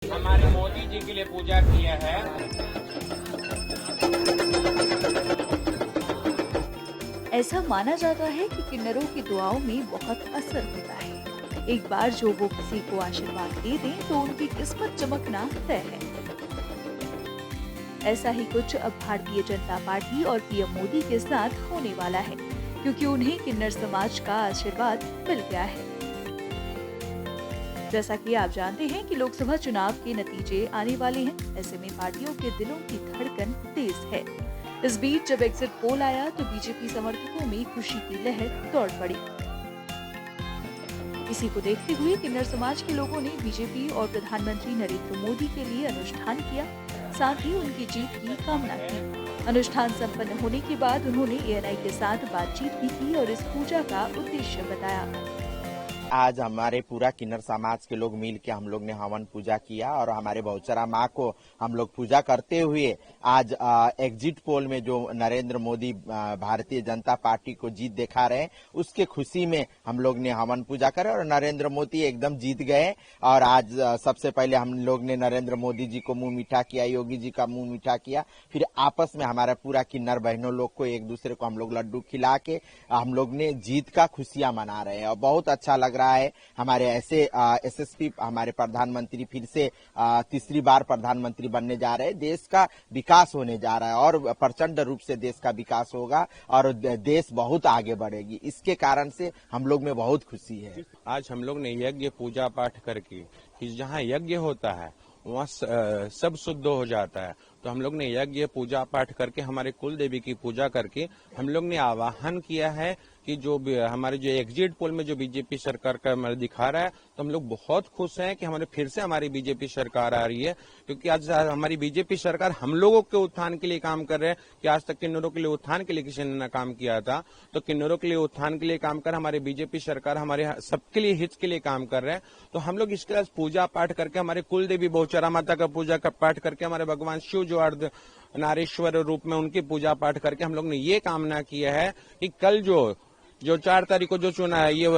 हमारे मोदी जी के लिए पूजा किया है। ऐसा माना जाता है कि किन्नरों की दुआओं में बहुत असर होता है। एक बार जो वो किसी को आशीर्वाद दे दें तो उनकी किस्मत चमकना तय है। ऐसा ही कुछ अब भारतीय जनता पार्टी और पीएम मोदी के साथ होने वाला है, क्योंकि उन्हें किन्नर समाज का आशीर्वाद मिल गया है। जैसा कि आप जानते हैं कि लोकसभा चुनाव के नतीजे आने वाले हैं, ऐसे में पार्टियों के दिलों की धड़कन तेज है। इस बीच जब एग्जिट पोल आया तो बीजेपी समर्थकों में खुशी की लहर दौड़ पड़ी। इसी को देखते हुए किन्नर समाज के लोगों ने बीजेपी और प्रधानमंत्री नरेंद्र मोदी के लिए अनुष्ठान किया, साथ ही उनकी जीत की कामना की। अनुष्ठान संपन्न होने के बाद उन्होंने एएनआई के साथ बातचीत भी की और इस पूजा का उद्देश्य बताया। आज हमारे पूरा किन्नर समाज के लोग मिल के हम लोग ने हवन पूजा किया और हमारे बहुचरा माँ को हम लोग पूजा करते हुए आज एग्जिट पोल में जो नरेंद्र मोदी भारतीय जनता पार्टी को जीत दिखा रहे हैं उसके खुशी में हम लोग ने हवन पूजा करे और नरेंद्र मोदी एकदम जीत गए। और आज सबसे पहले हम लोग ने नरेंद्र मोदी जी को मुंह मीठा किया, योगी जी का मुंह मीठा किया, फिर आपस में हमारा पूरा किन्नर बहनों लोग को एक दूसरे को हम लोग लड्डू खिला के हम लोग ने जीत का खुशियां मना रहे हैं और बहुत अच्छा लग रहा है। हमारे ऐसे एसएसपी हमारे प्रधानमंत्री फिर से तीसरी बार प्रधानमंत्री बनने जा रहे हैं। देश का विकास होने जा रहा है और प्रचंड रूप से देश का विकास होगा और देश बहुत आगे बढ़ेगी। इसके कारण से हम लोग में बहुत खुशी है। आज हम लोग ने यज्ञ पूजा पाठ करके कि जहाँ यज्ञ होता है वहाँ सब शुद्ध हो जाता है, तो हम लोग ने यज्ञ पूजा पाठ करके हमारे कुल देवी की पूजा करके हम लोग ने आवाहन किया है कि जो हमारे जो एग्जिट पोल में जो बीजेपी सरकार का दिखा रहा है, तो हम लोग बहुत खुश हैं कि हमारे फिर से हमारी बीजेपी सरकार आ रही है, क्योंकि आज हमारी बीजेपी सरकार हम लोगों के उत्थान के लिए काम कर रहे हैं कि आज तक किन्नरों के लिए उत्थान के लिए किसी ने न काम किया था, तो किन्नरों के लिए उत्थान के लिए काम कर हमारी बीजेपी सरकार हमारे सबके लिए हित के लिए काम कर रहे हैं। तो हम लोग इसके बाद पूजा पाठ करके हमारे कुल देवी बहुचरा माता का पूजा का पाठ करके हमारे भगवान शिव जो अर्ध नारेश्वर रूप में उनकी पूजा पाठ करके हम लोग ने ये कामना किया है कि कल जो 4 तारीख को जो चुना है ये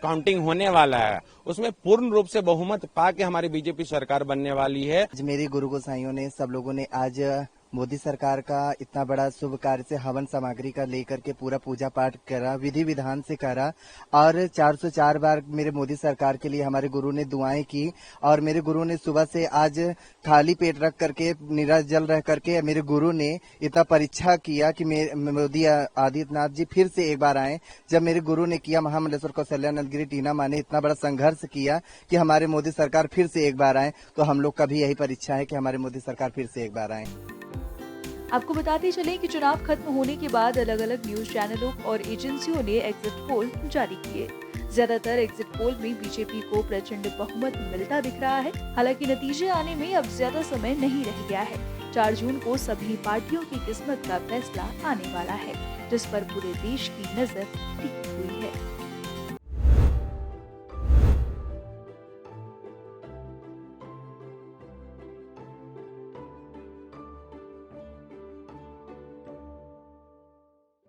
काउंटिंग होने वाला है उसमें पूर्ण रूप से बहुमत पाके हमारी बीजेपी सरकार बनने वाली है। आज मेरे गुरु गोसाइयों ने सब लोगों ने आज मोदी सरकार का इतना बड़ा शुभ कार्य से हवन सामग्री का लेकर के पूरा पूजा पाठ करा, विधि विधान से करा और 404 बार मेरे मोदी सरकार के लिए हमारे गुरु ने दुआएं की और मेरे गुरु ने सुबह से आज खाली पेट रख करके निराजल रह करके मेरे गुरु ने इतना परीक्षा किया कि मोदी आदित्यनाथ जी फिर से एक बार आए। जब मेरे गुरु ने किया, महामंडलेश्वर कौशल्यानंद गिरी टीना माँ ने इतना बड़ा संघर्ष किया कि हमारे मोदी सरकार फिर से एक बार आए, तो हम लोग का भी यही परीक्षा है कि हमारे मोदी सरकार फिर से एक बार आए। आपको बताते चलें कि चुनाव खत्म होने के बाद अलग अलग न्यूज चैनलों और एजेंसियों ने एग्जिट पोल जारी किए। ज्यादातर एग्जिट पोल में बीजेपी को प्रचंड बहुमत मिलता दिख रहा है। हालांकि नतीजे आने में अब ज्यादा समय नहीं रह गया है। 4 जून को सभी पार्टियों की किस्मत का फैसला आने वाला है, जिस पर पूरे देश की नजर टिकी हुई है।